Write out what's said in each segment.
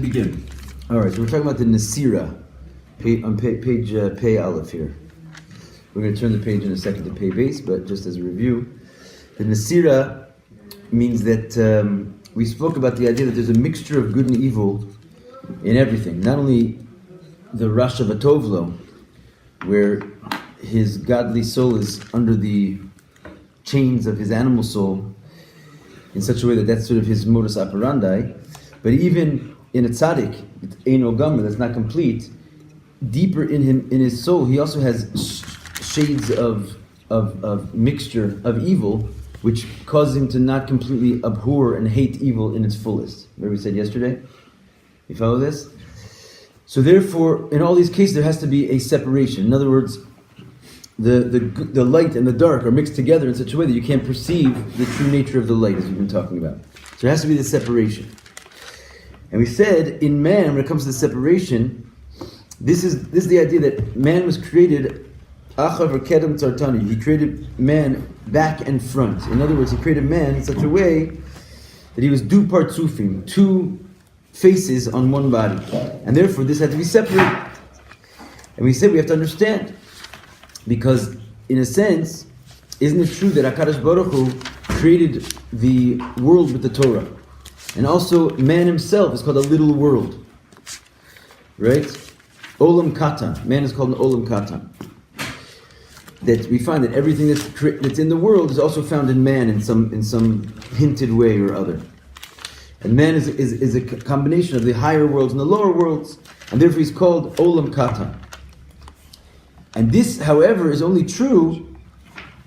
and begin. All right, so we're talking about the Nesira, on page Pei Aleph here. We're going to turn the page in a second to Pei Base, but just as a review, the Nesira means that we spoke about the idea that there's a mixture of good and evil in everything. Not only the Rasha Vatovlo, where his godly soul is under the chains of his animal soul in such a way that that's sort of his modus operandi, but even in a tzaddik, Eino Gomer, that's not complete, deeper in him, in his soul, he also has shades of mixture of evil, which causes him to not completely abhor and hate evil in its fullest. Remember we said yesterday? You follow this? So therefore, in all these cases, there has to be a separation. In other words, the light and the dark are mixed together in such a way that you can't perceive the true nature of the light, as we've been talking about. So there has to be the separation. And we said, in man, when it comes to the separation, this is the idea that man was created Achav Kedem Tzartani. He created man back and front. In other words, he created man in such a way that he was du partsufim, two faces on one body. And therefore, this had to be separated. And we said we have to understand. Because, in a sense, isn't it true that HaKadosh Baruch Hu created the world with the Torah? And also, man himself is called a little world. Right? Olam Katan. Man is called an Olam Katan. That we find that everything that's in the world is also found in man in some hinted way or other. And man is a combination of the higher worlds and the lower worlds, and therefore he's called Olam Katan. And this, however, is only true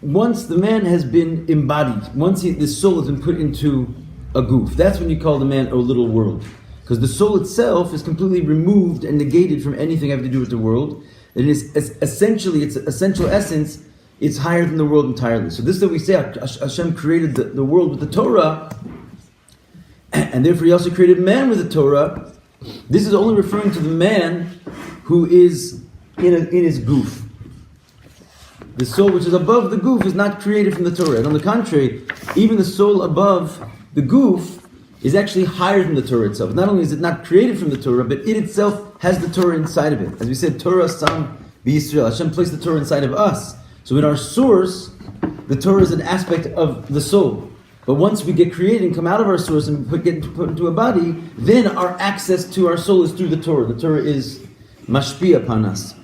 once the man has been embodied, once the soul has been put into a goof. That's when you call the man a little world. Because the soul itself is completely removed and negated from anything having to do with the world. It is essentially, its essential essence, it's higher than the world entirely. So this is what we say, Hashem created the world with the Torah, and therefore he also created man with the Torah. This is only referring to the man who is in his goof. The soul which is above the goof is not created from the Torah. And on the contrary, even the soul above the goof is actually higher than the Torah itself. Not only is it not created from the Torah, but it itself has the Torah inside of it. As we said, Torah Sam B'Yisrael. Hashem placed the Torah inside of us. So in our source, the Torah is an aspect of the soul. But once we get created and come out of our source and get put into a body, then our access to our soul is through the Torah. The Torah is mashpia upon us.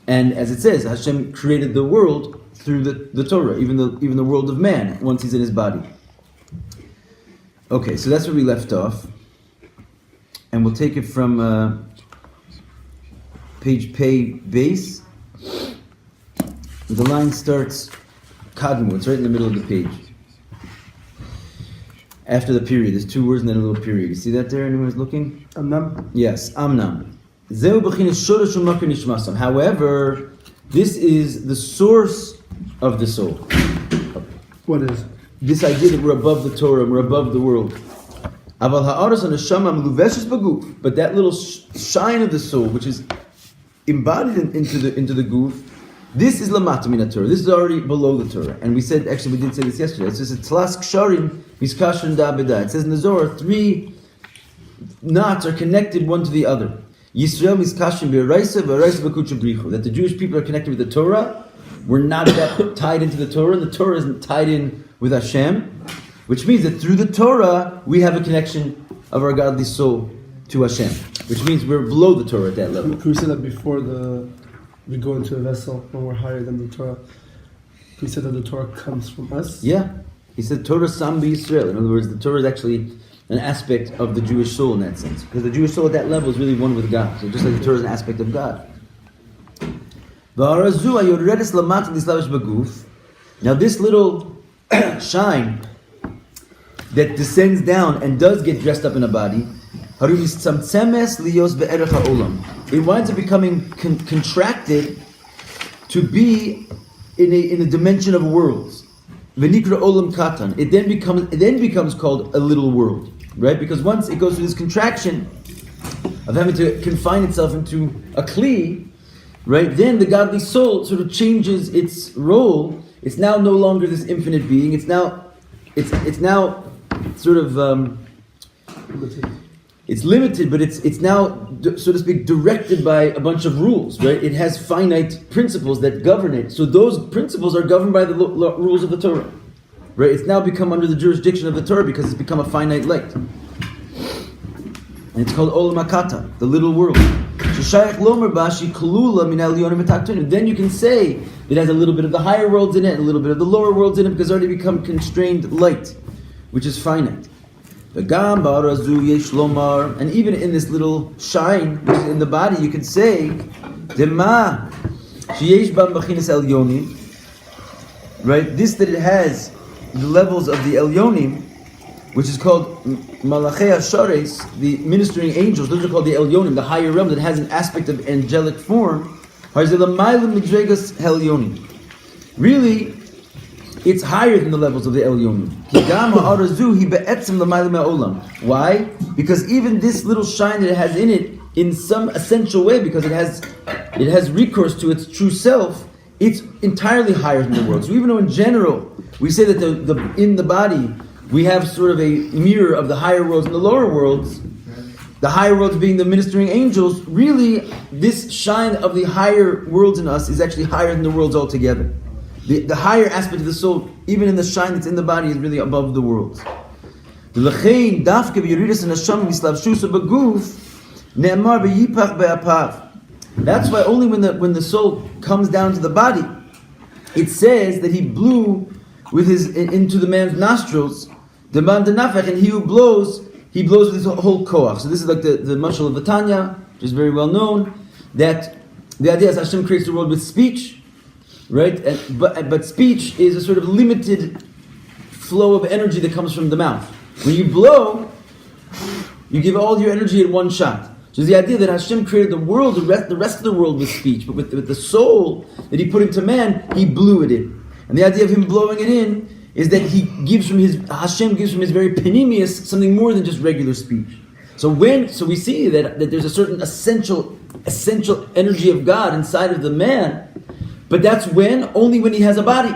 And as it says, Hashem created the world through the Torah, even the world of man, once he's in his body. Okay, so that's where we left off. And we'll take it from page Pei Base. The line starts Kadmu, it's right in the middle of the page. After the period, there's two words and then a little period. You see that there? Anyone who's looking? Amnam? Yes, Amnam. However, this is the source of the soul. What is? This idea that we're above the Torah, we're above the world. But that little shine of the soul, which is embodied into the goof, this is lamata min Torah. This is already below the Torah. And we said, actually, we did say this yesterday. It says tlas ksharim miskashrin da b'da. It says in the Zohar, 3 knots are connected one to the other. Yisrael miskashrin b'eraisa b'eraisa b'kucha brichu. That the Jewish people are connected with the Torah. We're not that tied into the Torah. The Torah isn't tied in with Hashem, which means that through the Torah we have a connection of our godly soul to Hashem, which means we're below the Torah at that level. Can we say that before we go into a vessel when we're higher than the Torah? Can we say that the Torah comes from us? Yeah, he said Torah Sam B'Yisrael. In other words, the Torah is actually an aspect of the Jewish soul in that sense, because the Jewish soul at that level is really one with God. So just like the Torah is an aspect of God. Now this little shine that descends down and does get dressed up in a body, it winds up becoming contracted to be in a dimension of worlds. It then becomes called a little world, right? Because once it goes through this contraction of having to confine itself into a kli, right? Then the godly soul sort of changes its role. It's now no longer this infinite being. It's now sort of It's limited, but it's now, so to speak, directed by a bunch of rules, right? It has finite principles that govern it. So those principles are governed by the rules of the Torah, right? It's now become under the jurisdiction of the Torah because it's become a finite light. And it's called Olam Hakata, the little world. Then you can say it has a little bit of the higher worlds in it and a little bit of the lower worlds in it because it's already become constrained light, which is finite. And even in this little shine, which is in the body, you can say, right? This that it has the levels of the Elyonim, which is called Malachei Hashares, the ministering angels. Those are called the Elyonim, the higher realm that has an aspect of angelic form. Really, it's higher than the levels of the Elyonim. Why? Because even this little shine that it has in it, in some essential way, because it has recourse to its true self, it's entirely higher than the world. So even though in general we say that in the body we have sort of a mirror of the higher worlds and the lower worlds, the higher worlds being the ministering angels, really this shine of the higher worlds in us is actually higher than the worlds altogether. The higher aspect of the soul, even in the shine that's in the body, is really above the worlds. That's why only when the soul comes down to the body, it says that he blew with into the man's nostrils, and he who blows with his whole koach. So this is like the mashal of the Tanya, which is very well known, that the idea is Hashem creates the world with speech, right? But speech is a sort of limited flow of energy that comes from the mouth. When you blow, you give all your energy in one shot. So the idea that Hashem created the world, the rest of the world with speech, but with the soul that He put into man, He blew it in. And the idea of Him blowing it in is that Hashem gives from His very penimius something more than just regular speech. So we see that there's a certain essential energy of God inside of the man, but that's only when he has a body.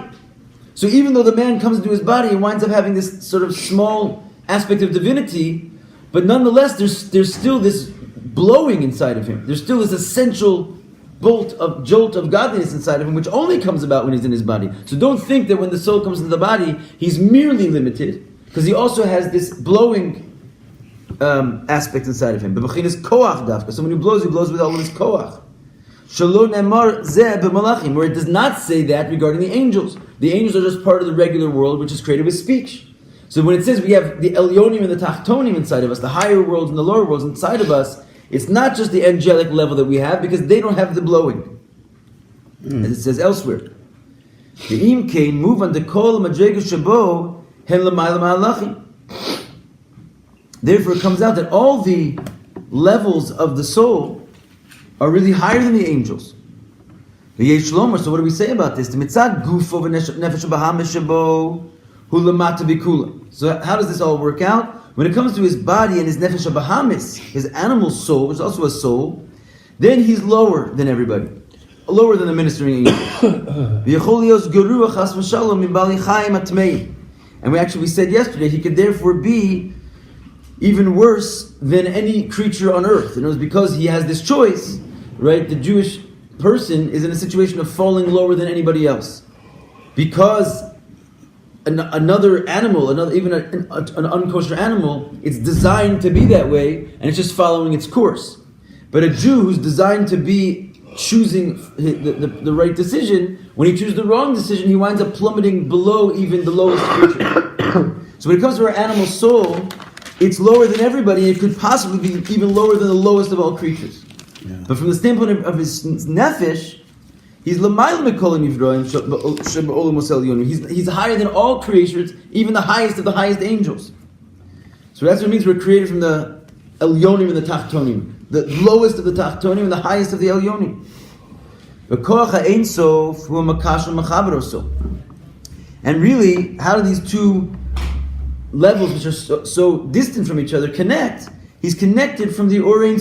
So even though the man comes into his body and winds up having this sort of small aspect of divinity, but nonetheless there's still this blowing inside of him. There's still this essential jolt of godliness inside of him, which only comes about when he's in his body. So don't think that when the soul comes into the body, he's merely limited, because he also has this blowing aspect inside of him. So when he blows with all of his koach. Where it does not say that regarding the angels. The angels are just part of the regular world, which is created with speech. So when it says we have the Elyonim and the Tachtonim inside of us, the higher worlds and the lower worlds inside of us, it's not just the angelic level that we have, because they don't have the blowing. As it says elsewhere. Therefore it comes out that all the levels of the soul are really higher than the angels. So what do we say about this? So how does this all work out? When it comes to his body and his nefesh habahamis, his animal soul, which is also a soul, then he's lower than everybody, lower than the ministering angels. And we said yesterday, he could therefore be even worse than any creature on earth. And it was because he has this choice, right? The Jewish person is in a situation of falling lower than anybody else. Because another animal, even an unkosher animal, it's designed to be that way, and it's just following its course. But a Jew who's designed to be choosing the right decision, when he chooses the wrong decision, he winds up plummeting below even the lowest creature. So when it comes to our animal soul, it's lower than everybody. It could possibly be even lower than the lowest of all creatures. Yeah. But from the standpoint of his nefesh, he's l'mayl mikol nivroim shebe'olam osel yonim. He's higher than all creatures, even the highest of the highest angels. So that's what it means we're created from the elyonim and the tachtonim, the lowest of the tachtonim and the highest of the elyonim. And really, how do these two levels, which are so distant from each other, connect? He's connected from the Ein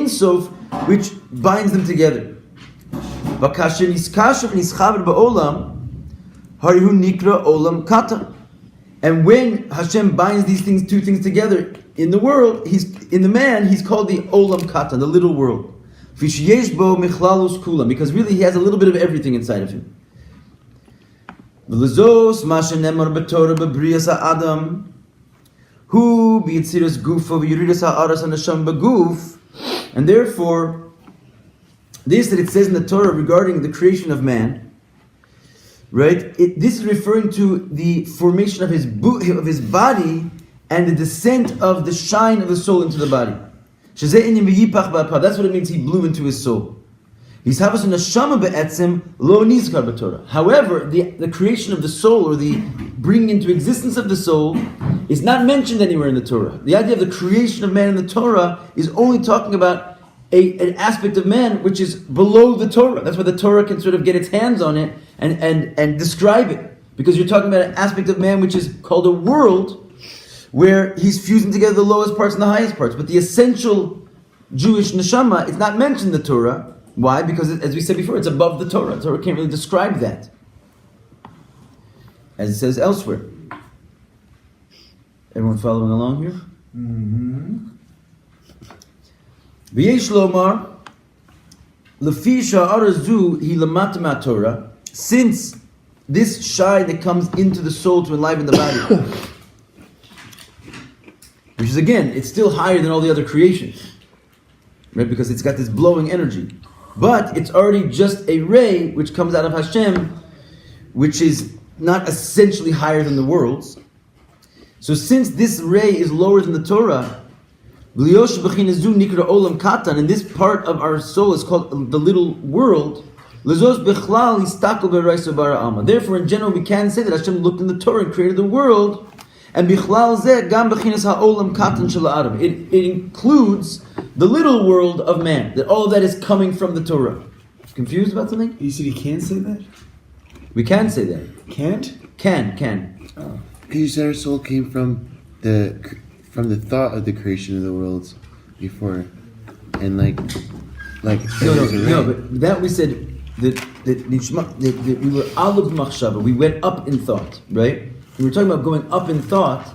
Sof, which binds them together. And when Hashem binds these two things together in the world, he's called the Olam Katan, the little world. Because really he has a little bit of everything inside of him. And therefore, this that it says in the Torah regarding the creation of man, right? This is referring to the formation of his body and the descent of the shine of the soul into the body. That's what it means he blew into his soul. However, the creation of the soul, or the bringing into existence of the soul, is not mentioned anywhere in the Torah. The idea of the creation of man in the Torah is only talking about an aspect of man which is below the Torah. That's why the Torah can sort of get its hands on it and describe it. Because you're talking about an aspect of man which is called a world, where he's fusing together the lowest parts and the highest parts. But the essential Jewish neshama is not mentioned in the Torah. Why? Because, as we said before, it's above the Torah. The Torah can't really describe that, as it says elsewhere. Everyone following along here? V'yesh lomar lefi sha'ara zu hi lamata ma'Torah. Since this shine that comes into the soul to enliven the body, which is, again, it's still higher than all the other creations, right? Because it's got this blowing energy. But it's already just a ray which comes out of Hashem, which is not essentially higher than the worlds. So since this ray is lower than the Torah, and this part of our soul is called the little world, therefore in general we can say that Hashem looked in the Torah and created the world, and it includes the little world of man, that all of that is coming from the Torah. Confused about something? You said you can't say that? We can say that. Can't? Can. Oh. Because you said our soul came from the thought of the creation of the worlds before, and like no, but that we said that we were alub machshava. We went up in thought, right? We were talking about going up in thought.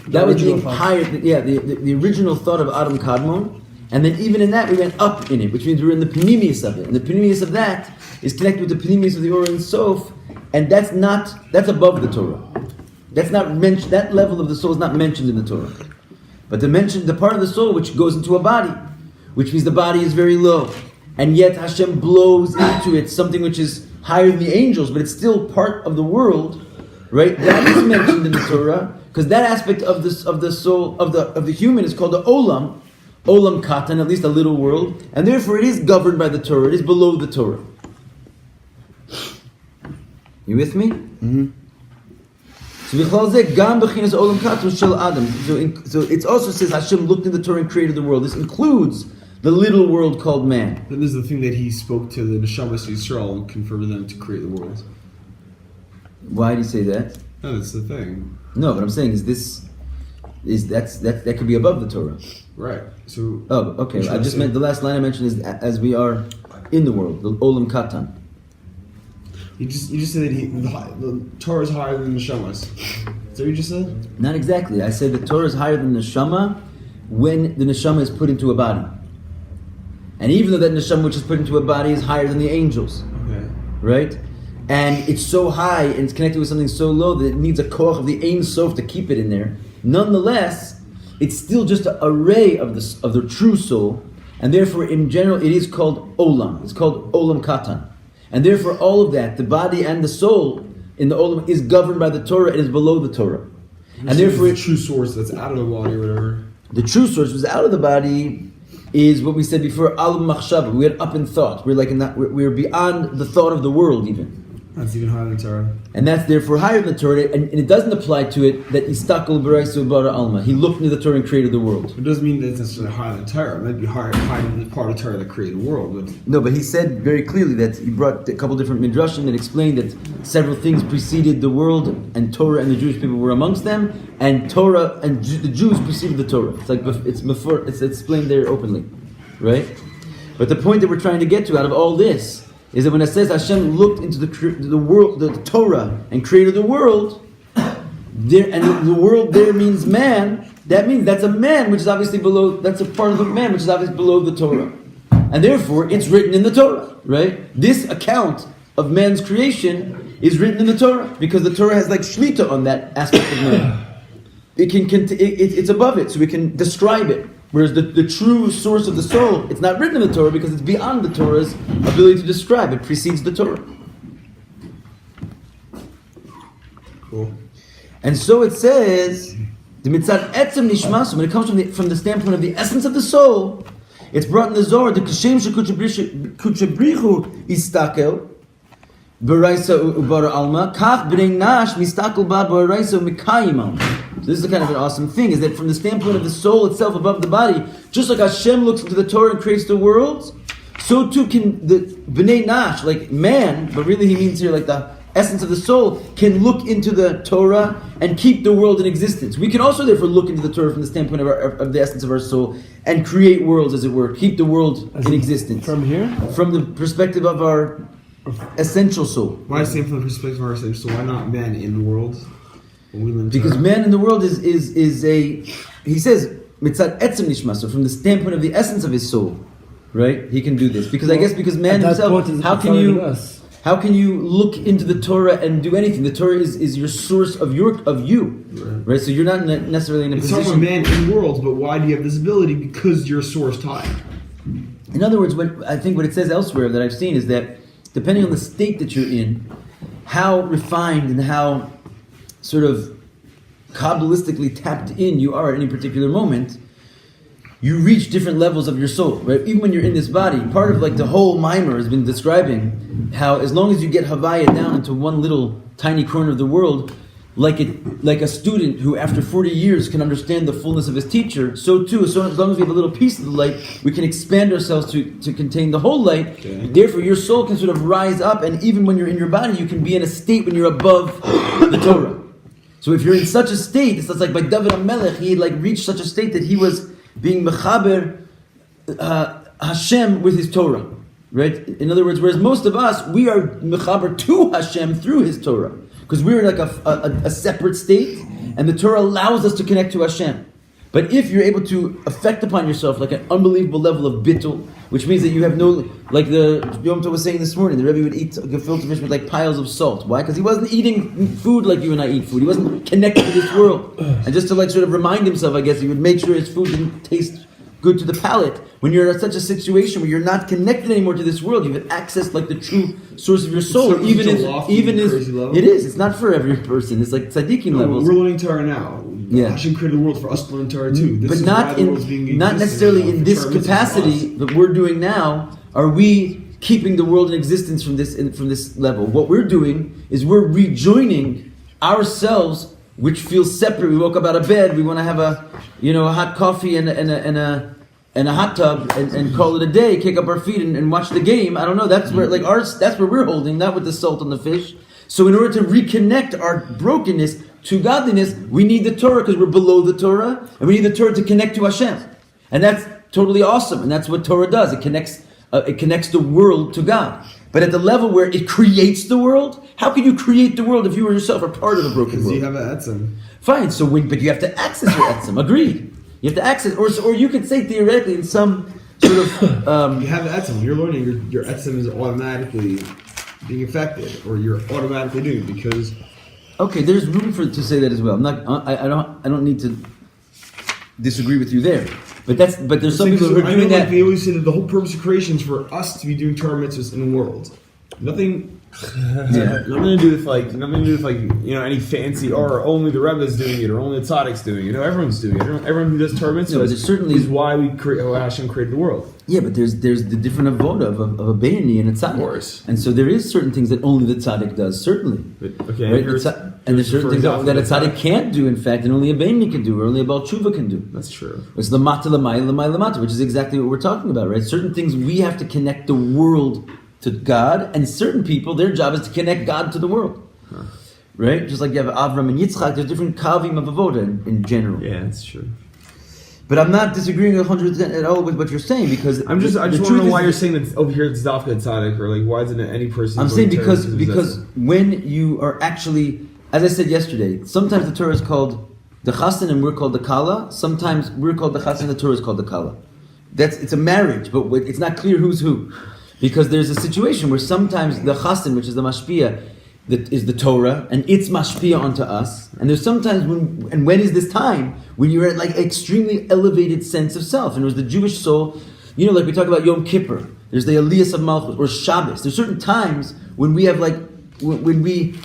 That was being higher. The original thought of Adam Kadmon, and then even in that we went up in it, which means we were in the Temimei of it, and the Temimei of that is connected with the Temimei of the Or and Sof, and that's above the Torah. That's not mentioned. That level of the soul is not mentioned in the Torah. But the part of the soul which goes into a body, which means the body is very low, and yet Hashem blows into it something which is higher than the angels, but it's still part of the world, right? That is mentioned in the Torah, because that aspect of the soul of the human is called the Olam Katan, at least a little world, and therefore it is governed by the Torah. It is below the Torah. You with me? Mm-hmm. So it also says Hashem looked in the Torah and created the world. This includes the little world called man. Then there's the thing that he spoke to the Neshamas Yisrael and confirmed them to create the world. Why do you say that? No, that's the thing. No, what I'm saying is that could be above the Torah. Right. So. Oh, okay. I just meant the last line I mentioned is as we are in the world, the Olam Katan. You just said that the Torah is higher than the Neshamas. Is that what you just said? Not exactly. I said the Torah is higher than the Neshama when the Neshama is put into a body. And even though that Neshama which is put into a body is higher than the angels. Okay. Right? And it's so high and it's connected with something so low that it needs a koach of the Ein Sof to keep it in there. Nonetheless, it's still just a ray of the true soul, and therefore in general it is called Olam. It's called Olam Katan. And therefore all of that, the body and the soul in the Olam, is governed by the Torah and is below the Torah. And therefore the true source that's out of the body or whatever. The true source was out of the body is what we said before, Alam Machshava. We went up in thought. We're like in that. We're beyond the thought of the world even. That's even higher than Torah. And that's therefore higher than the Torah, and it doesn't apply to it that Istakal B'Raisu Bara Alma. He looked into the Torah and created the world. It doesn't mean that it's necessarily higher than Torah. It might be higher than the part of Torah that created the world. But no, but he said very clearly that he brought a couple different midrashim that explained that several things preceded the world, and Torah and the Jewish people were amongst them, and Torah and the Jews preceded the Torah. It's like it's explained there openly, right? But the point that we're trying to get to out of all this is that when it says Hashem looked into the world, the Torah, and created the world, there, and the world there means man. That means that's a man, which is obviously below. That's a part of the man, which is obviously below the Torah, and therefore it's written in the Torah, right? This account of man's creation is written in the Torah because the Torah has like shlita on that aspect of man. It's above it, so we can describe it. Whereas the true source of the soul, it's not written in the Torah because it's beyond the Torah's ability to describe. It precedes the Torah. Cool. And so it says, the mitzad etzem nishmas, when it comes from the standpoint of the essence of the soul, it's brought in the Zohar, the kashem shekuchabrichu istakel, b'raisa ubara alma, kach b'nei nash mistakel ba b'raisa mikayimam. So this is kind of an awesome thing, is that from the standpoint of the soul itself above the body, just like Hashem looks into the Torah and creates the worlds, so too can the b'nei nash, like man, but really he means here like the essence of the soul, can look into the Torah and keep the world in existence. We can also therefore look into the Torah from the standpoint of the essence of our soul and create worlds, as it were, keep the world in existence. From here? From the perspective of our essential soul. Why saying from the perspective of our essential soul? Why not man in the world? Because man in the world is a, he says, mitzad etzem nishma, so from the standpoint of the essence of his soul, right? He can do this. Because I guess because man himself, how can you look into the Torah and do anything? The Torah is your source of you, right? So you're not necessarily in a position. It's talking about man in the world, but why do you have this ability? Because your source taught you. In other words, I think what it says elsewhere that I've seen is that depending on the state that you're in, how refined and how sort of Kabbalistically tapped in you are at any particular moment, you reach different levels of your soul, right? Even when you're in this body, part of like the whole mimer has been describing how as long as you get Havaya down into one little tiny corner of the world, like a student who after 40 years can understand the fullness of his teacher, so too, as long as we have a little piece of the light, we can expand ourselves to contain the whole light. Okay. Therefore, your soul can sort of rise up, and even when you're in your body, you can be in a state when you're above the Torah. So if you're in such a state, it's like by David HaMelech, he like reached such a state that he was being mechaber Hashem with his Torah, right? In other words, whereas most of us, we are mechaber to Hashem through his Torah, because we're in like a separate state, and the Torah allows us to connect to Hashem. But if you're able to affect upon yourself like an unbelievable level of bittul, which means that you have no, like the Yom Tov was saying this morning, the Rabbi would eat gefilte fish with like piles of salt. Why? Because he wasn't eating food like you and I eat food. He wasn't connected to this world. And just to like sort of remind himself, I guess, he would make sure his food didn't taste good to the palate. When you're in such a situation where you're not connected anymore to this world, you have access like the true source of your soul. Even it is. It's not for every person. It's like tzaddikim levels. We're learning Torah now. Yeah. Hashem created the world for us to learn Torah too. But not necessarily in this capacity that we're doing now. Are we keeping the world in existence from this level? What we're doing is we're rejoining ourselves, which feels separate. We woke up out of bed. We want to have a hot coffee and a hot tub and call it a day. Kick up our feet and watch the game. I don't know. That's where that's where we're holding, not with the salt on the fish. So in order to reconnect our brokenness to godliness, we need the Torah because we're below the Torah, and we need the Torah to connect to Hashem, and that's totally awesome. And that's what Torah does. It connects the world to God. But at the level where it creates the world, how can you create the world if you yourself are part of a broken world? Because you have an etzem. Fine. But you have to access your etzem. Agreed. You have to access, or you could say theoretically in some sort of. You have an etzem. You're learning. Your etzem is automatically being affected, or you're automatically doing it because. Okay, there's room to say that as well. I don't need to disagree with you there. But there's some people who are doing that. They always say that the whole purpose of creation is for us to be doing Torah mitzvahs in the world. Nothing to do with any fancy or only the Rebbe is doing it or only the Tzaddik's doing it. Everyone's doing it. Everyone who does Torah mitzvahs certainly is why Hashem created the world. Yeah, but there's the different avoda of a Beini and a Tzaddik. Of course. And so there is certain things that only the Tzaddik does, certainly. But, okay, right? And there's certain things that a Tzaddik can't do, in fact, and only a Beini can do, or only a Baal Tshuva can do. That's true. It's Lamata Lamai Lamai Lamata, which is exactly what we're talking about, right? Certain things we have to connect the world to God, and certain people, their job is to connect God to the world. Huh. Right? Just like you have Avram and Yitzchak, there's different kavim of avoda in general. Yeah, that's true. But I'm not disagreeing 100% at all with what you're saying, because I just want to know why you're saying that over here it's Dafka Tzaddik, or like why isn't it any person? I'm saying because when you are actually as I said yesterday, sometimes the Torah is called the Chassan and we're called the Kala. Sometimes we're called the Chassan and the Torah is called the Kala. It's a marriage, but it's not clear who's who. Because there's a situation where sometimes the Chassan, which is the Mashpia, that is the Torah, and it's Mashpia onto us. And there's sometimes when is this time? When you're at like extremely elevated sense of self. And it was the Jewish soul, like we talk about Yom Kippur. There's the Aliyas of Malchus, or Shabbos. There's certain times when we have when we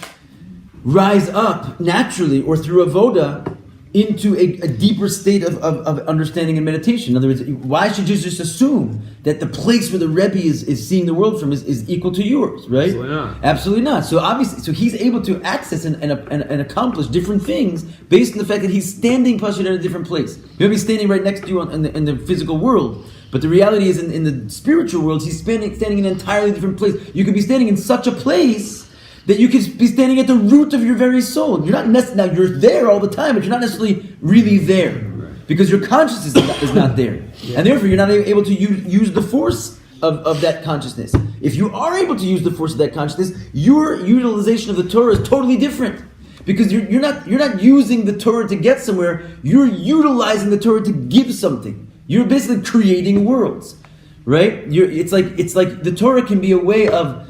rise up naturally or through avoda into a deeper state of understanding and meditation. In other words, why should you just assume that the place where the Rebbe is seeing the world from is equal to yours, right? Absolutely not. Absolutely not. So obviously, he's able to access and accomplish different things based on the fact that he's standing in a different place. He may be standing right next to you in the physical world, but the reality is in the spiritual world, he's standing in an entirely different place. You could be standing in such a place that you could be standing at the root of your very soul. You're not now you're there all the time, but you're not necessarily really there because your consciousness is not there, and therefore you're not able to use the force of that consciousness. If you are able to use the force of that consciousness, your utilization of the Torah is totally different because you're not using the Torah to get somewhere. You're utilizing the Torah to give something. You're basically creating worlds, right? It's like the Torah can be a way of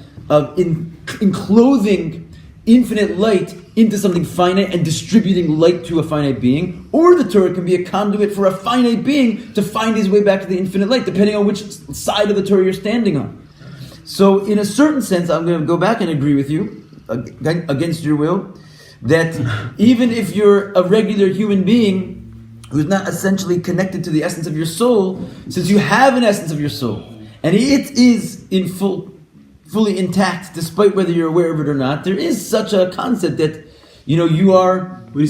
enclothing infinite light into something finite and distributing light to a finite being, or the Torah can be a conduit for a finite being to find his way back to the infinite light, depending on which side of the Torah you're standing on. So in a certain sense, I'm going to go back and agree with you, against your will, that even if you're a regular human being who's not essentially connected to the essence of your soul, since you have an essence of your soul, and it is fully intact, despite whether you're aware of it or not, there is such a concept that you are. When it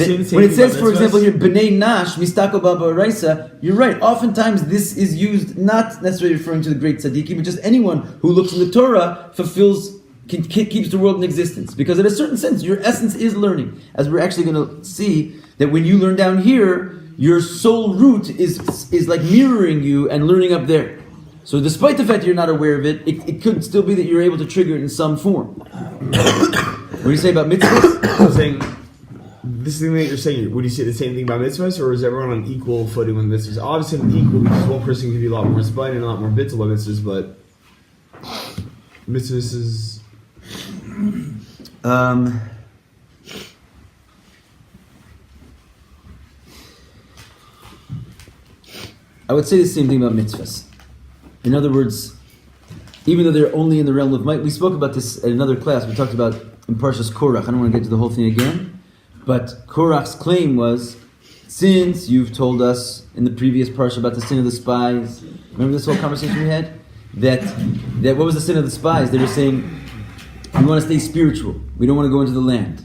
says, for example, here "B'nei Nash Mistako Baba Raisa," you're right. Oftentimes, this is used not necessarily referring to the great tzaddikim, but just anyone who looks in the Torah keeps the world in existence. Because in a certain sense, your essence is learning, as we're actually going to see that when you learn down here, your soul root is like mirroring you and learning up there. So despite the fact that you're not aware of it, it could still be that you're able to trigger it in some form. What do you say about mitzvahs? I'm saying, this thing that you're saying, would you say the same thing about mitzvahs, or is everyone on equal footing with mitzvahs? Obviously on equal, because one person can be a lot more spite and a lot more bittul about mitzvahs, but mitzvahs is... I would say the same thing about mitzvahs. In other words, even though they're only in the realm of might, we spoke about this at another class. We talked about in Parshas Korach. I don't want to get to the whole thing again, but Korach's claim was, since you've told us in the previous parsha about the sin of the spies, remember this whole conversation we had? That what was the sin of the spies? They were saying, we want to stay spiritual. We don't want to go into the land.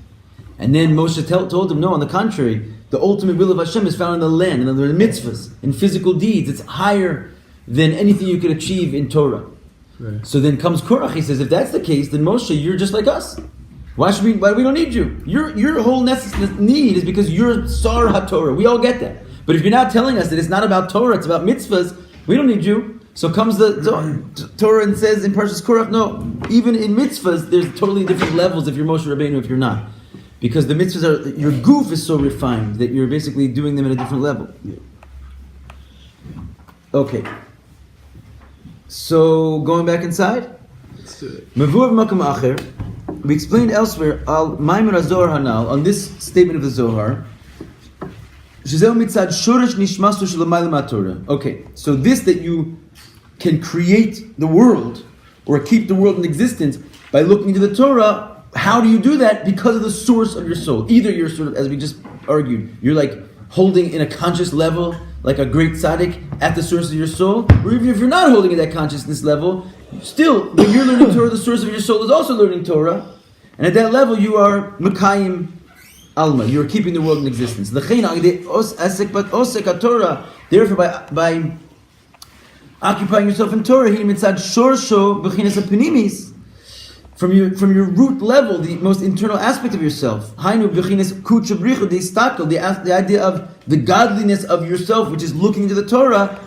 And then Moshe told them, no, on the contrary, the ultimate will of Hashem is found in the land, in the mitzvahs, in physical deeds. It's higher than anything you could achieve in Torah. Right. So then comes Korach. He says, if that's the case, then Moshe, you're just like us. Why we don't need you? Your whole need is because you're Sar HaTorah. We all get that. But if you're not telling us that it's not about Torah, it's about mitzvahs, we don't need you. So comes the Torah and says in Parshas Korach, no, even in mitzvahs, there's totally different levels if you're Moshe Rabbeinu, if you're not. Because the mitzvahs your goof is so refined that you're basically doing them at a different level. Okay. So, going back inside, we explained elsewhere on this statement of the Zohar. Okay, so this that you can create the world or keep the world in existence by looking into the Torah. How do you do that? Because of the source of your soul. Either you're sort of, as we just argued, you're like holding in a conscious level, like a great tzaddik at the source of your soul, or even if you're not holding at that consciousness level, still, when you're learning Torah, the source of your soul is also learning Torah, and at that level you are Mekayim Alma, you are keeping the world in existence. Therefore, by occupying yourself in Torah, from your root level, the most internal aspect of yourself, the idea of the godliness of yourself, which is looking into the Torah,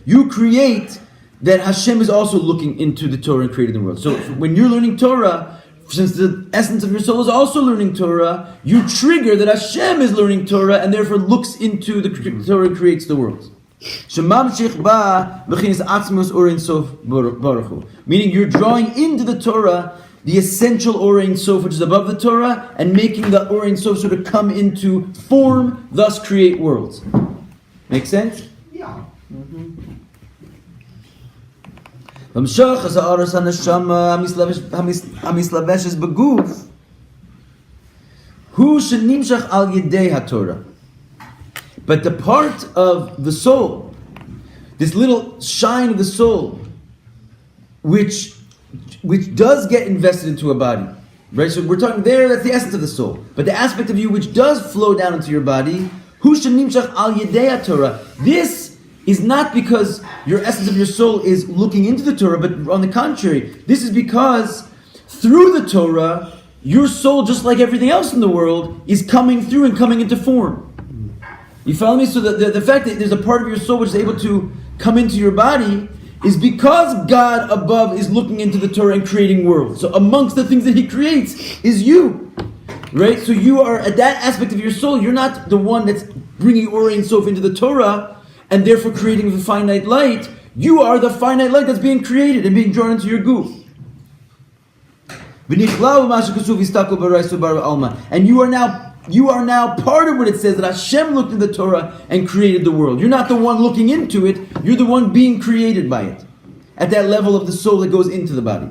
you create that Hashem is also looking into the Torah and creating the world. So when you're learning Torah, since the essence of your soul is also learning Torah, you trigger that Hashem is learning Torah and therefore looks into the Torah and creates the world. Meaning you're drawing into the Torah the essential Or Ein Sof, which is above the Torah, and making the Or Ein Sof sort of come into form, thus create worlds. Make sense? Yeah. But the part of the soul, this little shine of the soul, which does get invested into a body, right? So we're talking there, that's the essence of the soul. But the aspect of you which does flow down into your body, this is not because your essence of your soul is looking into the Torah, but on the contrary, this is because through the Torah, your soul, just like everything else in the world, is coming through and coming into form. You follow me? So the fact that there's a part of your soul which is able to come into your body is because God above is looking into the Torah and creating worlds. So amongst the things that He creates is you. Right? So you are, at that aspect of your soul, you're not the one that's bringing Or Ein Sof into the Torah and therefore creating the finite light. You are the finite light that's being created and being drawn into your goof. And you are now part of what it says that Hashem looked in the Torah and created the world. You're not the one looking into it, you're the one being created by it. At that level of the soul that goes into the body.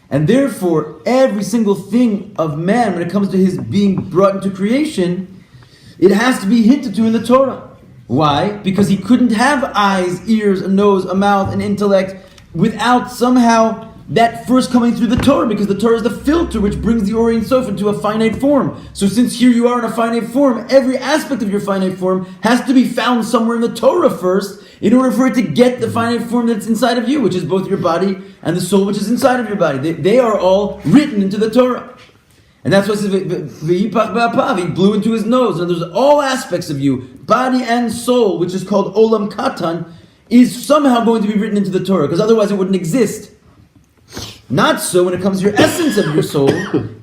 And therefore, every single thing of man, when it comes to his being brought into creation, it has to be hinted to in the Torah. Why? Because he couldn't have eyes, ears, a nose, a mouth, an intellect, without somehow that first coming through the Torah, because the Torah is the filter which brings the Or Ein Sof into a finite form. So since here you are in a finite form, every aspect of your finite form has to be found somewhere in the Torah first, in order for it to get the finite form that's inside of you, which is both your body and the soul which is inside of your body. They are all written into the Torah. And that's what it says, V'yipach ba'apav, he blew into his nose. And there's all aspects of you, body and soul, which is called Olam Katan, is somehow going to be written into the Torah, because otherwise it wouldn't exist. Not so when it comes to your essence of your soul.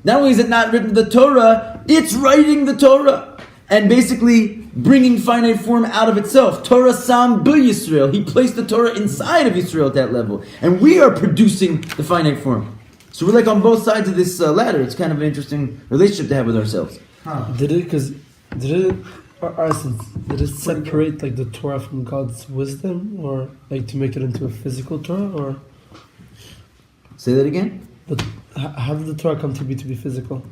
Not only is it not written in the Torah, it's writing the Torah. And basically bringing finite form out of itself. Torah Sam B'Yisrael. Yisrael. He placed the Torah inside of Yisrael at that level. And we are producing the finite form. So we're like on both sides of this ladder. It's kind of an interesting relationship to have with ourselves. Did it separate like the Torah from God's wisdom, or like to make it into a physical Torah, or? Say that again? But how did the Torah come to be physical?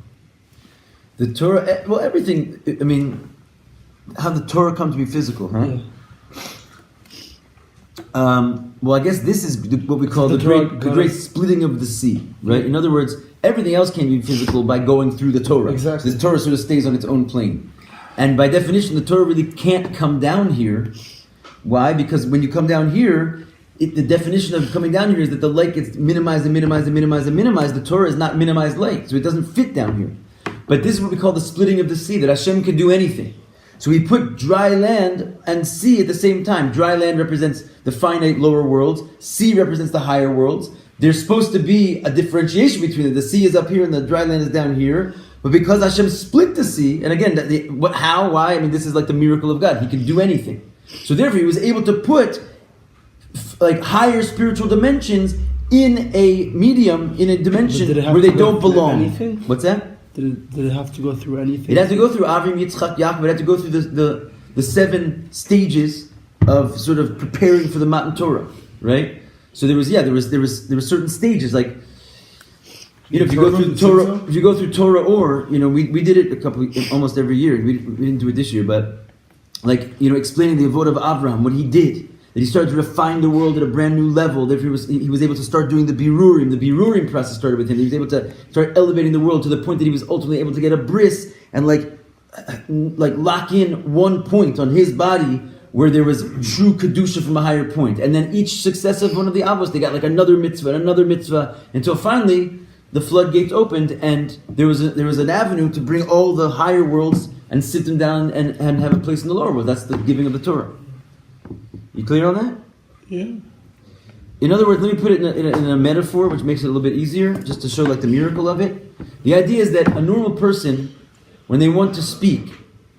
The Torah, well, everything, I mean, how the Torah come to be physical, huh? Yeah. Well, I guess this is what we call the great splitting of the sea, right? In other words, everything else can be physical by going through the Torah. Exactly. The Torah sort of stays on its own plane. And by definition, the Torah really can't come down here. Why? Because when you come down here, the definition of coming down here is that the light gets minimized and minimized and minimized and minimized. The Torah is not minimized light, so it doesn't fit down here. But this is what we call the splitting of the sea, that Hashem can do anything. So he put dry land and sea at the same time. Dry land represents the finite lower worlds. Sea represents the higher worlds. There's supposed to be a differentiation between it. The sea is up here and the dry land is down here. But because Hashem split the sea, and again, how, why? I mean, this is like the miracle of God. He can do anything. So therefore, he was able to put like higher spiritual dimensions in a medium, in a dimension where they don't belong. Anything? What's that? Did it have to go through anything? It had to go through Avram, Yitzchak, Yaakov. It had to go through the 7 stages of sort of preparing for the Matan Torah, right? So there was certain stages, like, you know, if you go through Torah, or you know, we did it almost every year. We didn't do it this year, but like, you know, explaining the avodah of Avraham, what he did. That he started to refine the world at a brand new level. That he was able to start doing the birurim. The birurim process started with him. He was able to start elevating the world to the point that he was ultimately able to get a bris and like lock in one point on his body where there was true kedusha from a higher point. And then each successive one of the avos, they got like another mitzvah, until finally the floodgates opened and there was an avenue to bring all the higher worlds and sit them down and have a place in the lower world. That's the giving of the Torah. You clear on that? Yeah. In other words, let me put it in a metaphor, which makes it a little bit easier, just to show like the miracle of it. The idea is that a normal person, when they want to speak,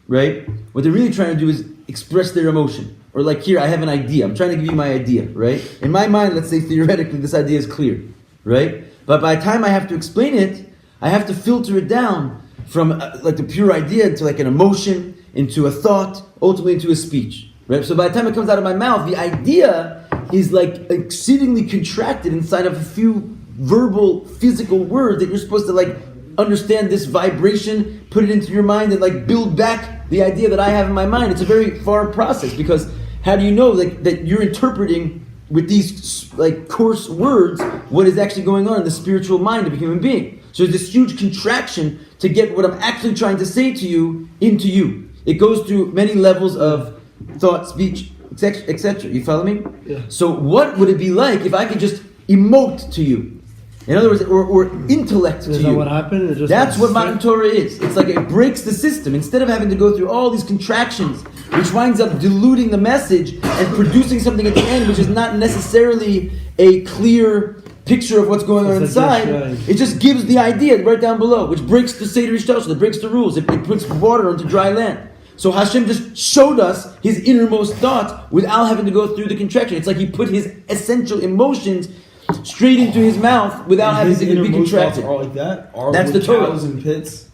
right, what they're really trying to do is express their emotion. Or like, here, I have an idea. I'm trying to give you my idea, right? In my mind, let's say theoretically, this idea is clear, right? But by the time I have to explain it, I have to filter it down from like the pure idea into like an emotion, into a thought, ultimately into a speech, right? So by the time it comes out of my mouth, the idea is like exceedingly contracted inside of a few verbal, physical words that you're supposed to like understand this vibration, put it into your mind, and like build back the idea that I have in my mind. It's a very far process, because how do you know like that you're interpreting with these like coarse words what is actually going on in the spiritual mind of a human being? So there's this huge contraction to get what I'm actually trying to say to you into you. It goes through many levels of thought, speech, etc. You follow me? Yeah. So what would it be like if I could just emote to you? In other words, or intellect to you. Is that what happened? It just That's what Matan Torah is. It's like it breaks the system. Instead of having to go through all these contractions, which winds up diluting the message and producing something at the end which is not necessarily a clear picture of what's going on inside, it just gives the idea right down below, which breaks the Seder Ishtalshus, it breaks the rules, it puts water onto dry land. So Hashem just showed us his innermost thought without having to go through the contraction. It's like he put his essential emotions straight into his mouth without having to be contracted. Are like that? Are That's the Torah. cows and pits?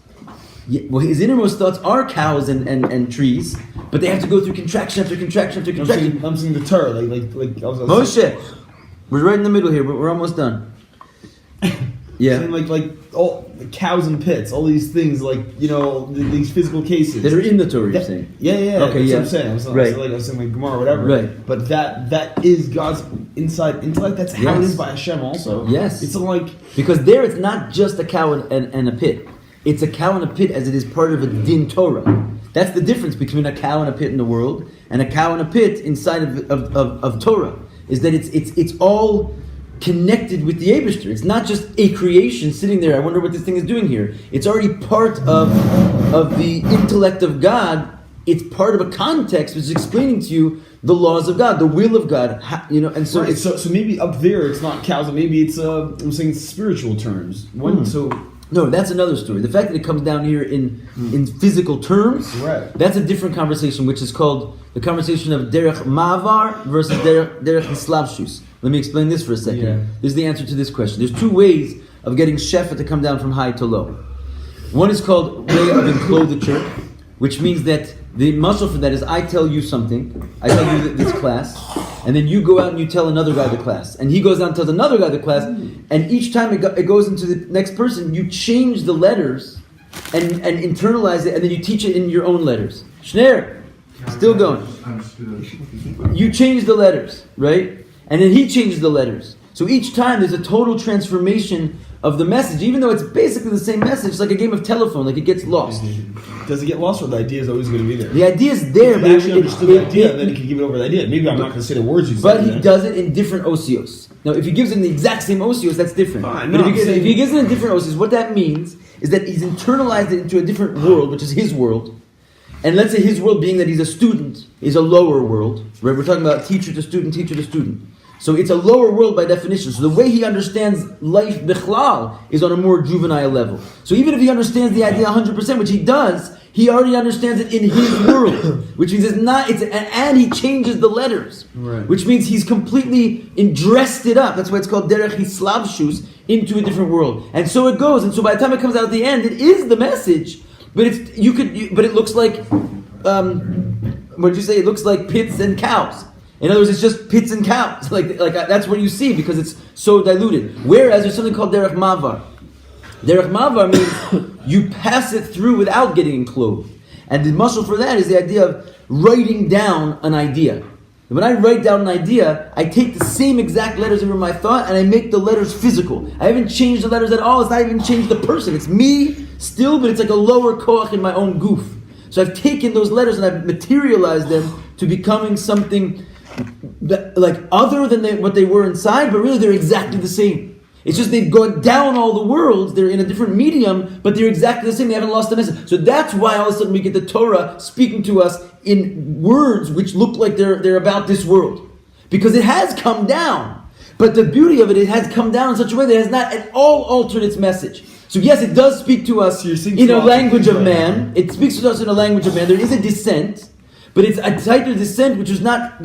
Yeah, well, his innermost thoughts are cows and trees, but they have to go through contraction after contraction after contraction. I'm saying the Torah, like I was Moshe, we're right in the middle here. We're almost done. Yeah, saying like all the cows and pits, all these things, like these physical cases that are in the Torah. You're saying? Yeah. Okay, that's yeah. what I'm saying. I was saying like Gemara, whatever. Right. But that is God's inside intellect. That's how it is by Hashem. Also. Yes. It's like because there it's not just a cow and a pit. It's a cow and a pit as it is part of a din Torah. That's the difference between a cow and a pit in the world and a cow and a pit inside of Torah. Is that it's all connected with the Eibishter. It's not just a creation sitting there. I wonder what this thing is doing here. It's already part of the intellect of God. It's part of a context which is explaining to you the laws of God, the will of God. And so right. So maybe up there it's not cows, maybe it's I'm saying spiritual terms. No, that's another story. The fact that it comes down here in physical terms, right. That's a different conversation, which is called the conversation of Darech Mavar versus Darech Hislavshus. Let me explain this for a second. Yeah. This is the answer to this question. There's two ways of getting Shefa to come down from high to low. One is called way of enclosure, which means that the muscle for that is I tell you something, I tell you this class, and then you go out and you tell another guy the class, and he goes out and tells another guy the class, and each time it goes into the next person, you change the letters and internalize it, and then you teach it in your own letters. Schneer, still going. You change the letters, right? And then he changes the letters. So each time there's a total transformation of the message, even though it's basically the same message. It's like a game of telephone, like it gets lost. Does it get lost, or the idea is always going to be there? The idea is there, but actually understood the idea, then he can give it over the idea. Maybe I'm not going to say the words you said. But he does it in different osios. Now, if he gives it in the exact same osios, that's different. Fine, but if he gives it in different osios, what that means is that he's internalized it into a different world, which is his world. And let's say his world being that he's a student is a lower world. Right? We're talking about teacher to student, teacher to student. So it's a lower world by definition. So the way he understands life bichlal is on a more juvenile level. So even if he understands the idea 100%, which he does, he already understands it in his world, which means and he changes the letters, right. Which means he's completely dressed it up. That's why it's called Darech Hislavshus, into a different world. And so it goes. And so by the time it comes out at the end, it is the message, but but it looks like what did you say? It looks like pits and cows. In other words, it's just pits and cows. Like that's what you see because it's so diluted. Whereas there's something called Derech Mavar. Derech Mavar means you pass it through without getting enclosed. And the muscle for that is the idea of writing down an idea. And when I write down an idea, I take the same exact letters over my thought and I make the letters physical. I haven't changed the letters at all. It's not even changed the person. It's me still, but it's like a lower koach in my own goof. So I've taken those letters and I've materialized them to becoming something like other than what they were inside, but really they're exactly the same. It's just they've gone down all the worlds. They're in a different medium, but they're exactly the same. They haven't lost the message. So that's why all of a sudden we get the Torah speaking to us in words which look like they're about this world. Because it has come down. But the beauty of it, it has come down in such a way that it has not at all altered its message. So yes, it does speak to us in a language of man. It speaks to us in a language of man. There is a descent. But it's a tighter descent, which does not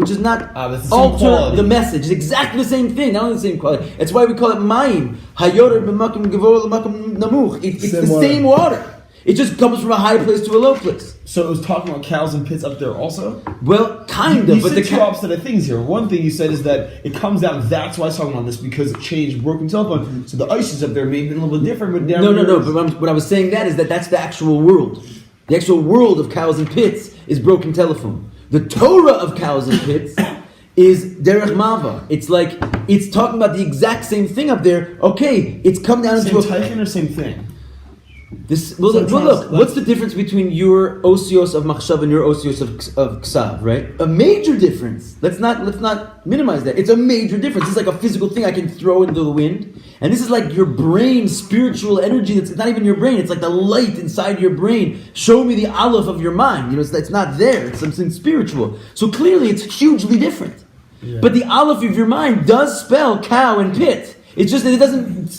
alter the message. It's exactly the same thing, not only the same quality. That's why we call it mayim. Hayorer b'makom gevor l'makom namuch. It's the same water. It just comes from a high place to a low place. So it was talking about cows and pits up there also? Well, kind of. You but said two opposite things here. One thing you said is that it comes down, that's why I was talking about this, because it changed broken telephone. So the ices up there may have been a little bit different. But down No. But what I was saying is that's the actual world. The actual world of cows and pits is broken telephone. The Torah of cows and pits is Darech Mava. It's talking about the exact same thing up there. Okay, it's come down into same typhon or same thing? Look, what's the difference between your osios of machshav and your osios of ksav, right? A major difference. Let's not minimize that. It's a major difference. It's like a physical thing I can throw into the wind. And this is like your brain, spiritual energy. It's not even your brain. It's like the light inside your brain. Show me the aleph of your mind. it's not there. It's something spiritual. So clearly it's hugely different. Yeah. But the aleph of your mind does spell cow and pit. It's just that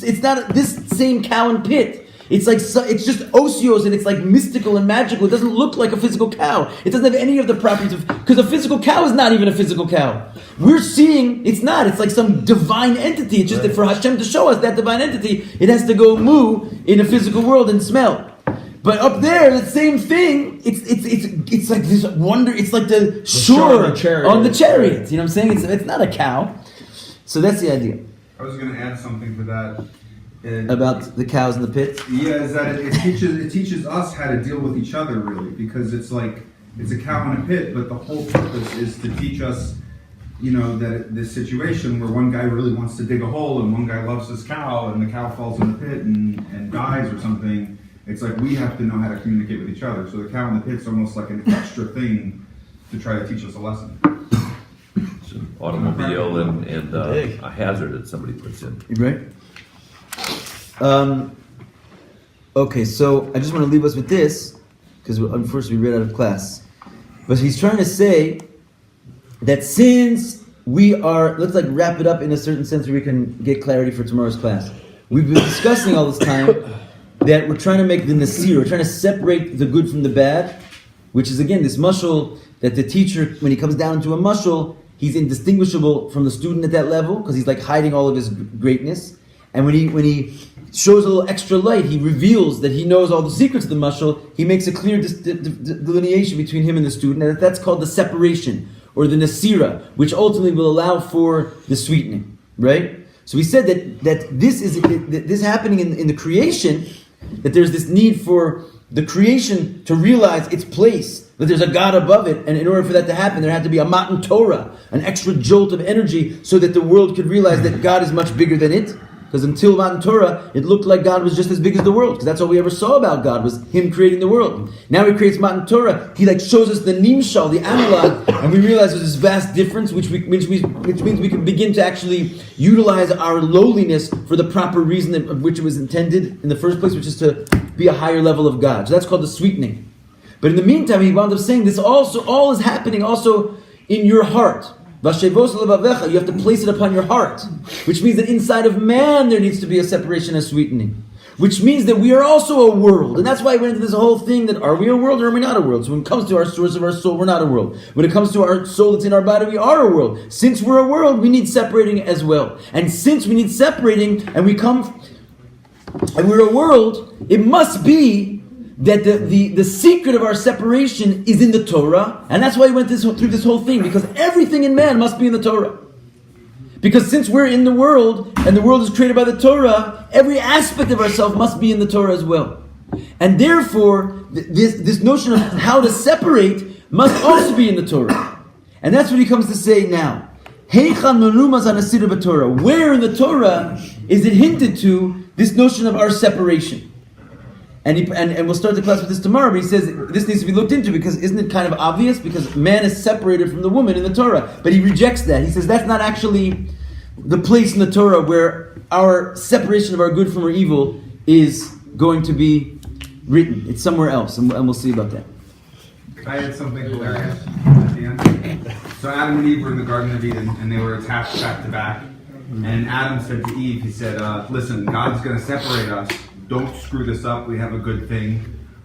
it's not this same cow and pit. It's just osios and it's like mystical and magical. It doesn't look like a physical cow. It doesn't have any of the properties of, because a physical cow is not even a physical cow. We're seeing, it's not. It's like some divine entity. It's just that for Hashem to show us that divine entity, it has to go moo in a physical world and smell. But up there, the same thing. It's like this wonder. It's like the shore on the chariot. You know what I'm saying? It's not a cow. So that's the idea. I was going to add something to that. About the cows in the pit? Yeah, is that it teaches us how to deal with each other, really, because it's like it's a cow in a pit, but the whole purpose is to teach us, that this situation where one guy really wants to dig a hole and one guy loves his cow and the cow falls in the pit and dies or something. It's like we have to know how to communicate with each other. So the cow in the pit's almost like an extra thing to try to teach us a lesson. It's an automobile and a hazard that somebody puts in. Right. Okay, so I just want to leave us with this, because unfortunately we read out of class. But he's trying to say that since we are, let's wrap it up in a certain sense where we can get clarity for tomorrow's class. We've been discussing all this time that we're trying to make the nasir, we're trying to separate the good from the bad, which is again this mashal that the teacher, when he comes down into a mashal, he's indistinguishable from the student at that level, because he's like hiding all of his greatness. And when he shows a little extra light, he reveals that he knows all the secrets of the mashal. He makes a clear delineation between him and the student, and that's called the separation, or the nasira, which ultimately will allow for the sweetening, right? So we said that this is this happening in the creation, that there's this need for the creation to realize its place, that there's a God above it, and in order for that to happen, there had to be a matan Torah, an extra jolt of energy, so that the world could realize that God is much bigger than it. Because until Matan Torah, it looked like God was just as big as the world. Because that's all we ever saw about God, was Him creating the world. Now He creates Matan Torah. He shows us the nimshal, the analog, and we realize there's this vast difference, which means we can begin to actually utilize our lowliness for the proper reason of which it was intended in the first place, which is to be a higher level of God. So that's called the sweetening. But in the meantime, he wound up saying this all is happening also in your heart. You have to place it upon your heart, which means that inside of man there needs to be a separation and sweetening, which means that we are also a world. And that's why I went into this whole thing that are we a world or are we not a world? So when it comes to our source of our soul, we're not a world. When it comes to our soul that's in our body, we are a world. Since we're a world, we need separating as well. And since we need separating and we're a world, it must be that the secret of our separation is in the Torah, and that's why we went through this whole thing, because everything in man must be in the Torah. Because since we're in the world, and the world is created by the Torah, every aspect of ourselves must be in the Torah as well. And therefore, this notion of how to separate must also be in the Torah. And that's what he comes to say now. Where in the Torah is it hinted to this notion of our separation? And we'll start the class with this tomorrow, but he says this needs to be looked into, because isn't it kind of obvious? Because man is separated from the woman in the Torah. But he rejects that. He says that's not actually the place in the Torah where our separation of our good from our evil is going to be written. It's somewhere else, and we'll see about that. I had something hilarious at the end. So Adam and Eve were in the Garden of Eden, and they were attached back to back. And Adam said to Eve, he said, listen, God's going to separate us. Don't screw this up. We have a good thing.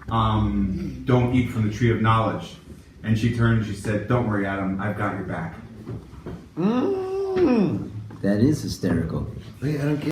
Don't eat from the tree of knowledge. And she turned and she said, don't worry, Adam, I've got your back. That is hysterical. Wait, I don't get